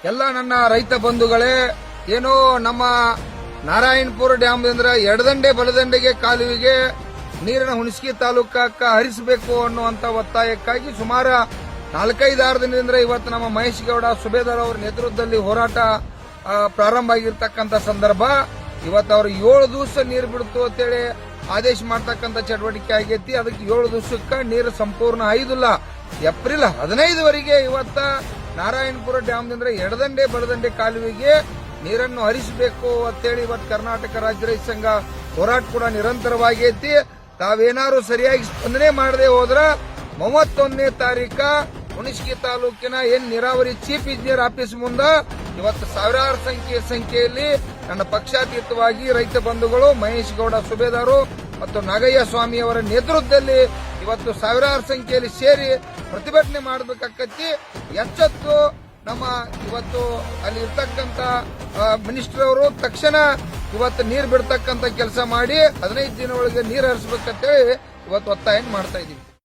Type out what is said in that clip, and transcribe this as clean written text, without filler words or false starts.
ಎಲ್ಲ ನನ್ನ ರೈತ ಬಂಧುಗಳೇ, ಏನೋ ನಮ್ಮ ನಾರಾಯಣಪುರ ಡ್ಯಾಂದಿಂದ ಎಡದಂಡೆ ಬಲದಂಡೆಗೆ ಕಾಲುವೆಗೆ ನೀರಿನ ಹುಣಸಗಿ ತಾಲೂಕಕ್ಕ ಹರಿಸಬೇಕು ಅನ್ನುವಂತ ಒತ್ತಾಯಕ್ಕಾಗಿ ಸುಮಾರು 4-5 ದಿನದಿಂದ ಇವತ್ತು ನಮ್ಮ ಮಹೇಶ್ ಗೌಡ ಸುಬೇದಾರ್ ಅವರ ನೇತೃತ್ವದಲ್ಲಿ ಹೋರಾಟ ಪ್ರಾರಂಭ ಆಗಿರ್ತಕ್ಕಂಥ ಸಂದರ್ಭ. ಇವತ್ತು ಅವರು 7 ದಿವಸ ನೀರು ಬಿಡ್ತು ಅಂತೇಳಿ ಆದೇಶ ಮಾಡತಕ್ಕಂಥ ಚಟುವಟಿಕೆ ಆಗೈತಿ. ಅದಕ್ಕೆ 7 ದಿವಸಕ್ಕೆ ನೀರು ಸಂಪೂರ್ಣ ಐದಿಲ್ಲ. ಏಪ್ರಿಲ್ 15ವರೆಗೆ ಇವತ್ತ ನಾರಾಯಣಪುರ ಡ್ಯಾಂದಿಂದ ಎಡದಂಡೆ ಬಲದಂಡೆ ಕಾಲುವೆಗೆ ನೀರನ್ನು ಹರಿಸಬೇಕು ಅಂತೇಳಿ ಇವತ್ತು ಕರ್ನಾಟಕ ರಾಜ್ಯ ರೈತ ಸಂಘ ಹೋರಾಟ ಕೂಡ ನಿರಂತರವಾಗೈತಿ. ತಾವೇನಾದ್ರು ಸರಿಯಾಗಿ ಸ್ಪಂದನೆ ಮಾಡದೆ ಹೋದ್ರ 31ನೇ ತಾರೀಕ ಹುಣಸಗಿ ತಾಲೂಕಿನ ನೀರಾವರಿ ಚೀಫ್ ಇಂಜಿನಿಯರ್ ಆಫೀಸ್ ಮುಂದ ಇವತ್ತು ಸಾವಿರಾರು ಸಂಖ್ಯೆಯಲ್ಲಿ ನನ್ನ ಪಕ್ಷಾತೀತವಾಗಿ ರೈತ ಬಂಧುಗಳು ಮಹೇಶ್ ಗೌಡ ಸುಬೇದಾರು ಮತ್ತು ನಾಗಯ್ಯ ಸ್ವಾಮಿ ಅವರ ನೇತೃತ್ವದಲ್ಲಿ ಇವತ್ತು ಸಾವಿರಾರು ಸಂಖ್ಯೆಯಲ್ಲಿ ಸೇರಿ ಪ್ರತಿಭಟನೆ ಮಾಡಬೇಕಾಕತಿ. ಎಚ್ಚೆತ್ತು ನಮ್ಮ ಇವತ್ತು ಅಲ್ಲಿ ಇರ್ತಕ್ಕಂಥ ಮಿನಿಸ್ಟರ್ ಅವರು ತಕ್ಷಣ ಇವತ್ತು ನೀರು ಬಿಡ್ತಕ್ಕಂಥ ಕೆಲಸ ಮಾಡಿ 15 ದಿನ ಒಳಗೆ ನೀರು ಹರಿಸಬೇಕಂತೇಳಿ ಇವತ್ತು ಒತ್ತಾಯ ಮಾಡ್ತಾ ಇದೀವಿ.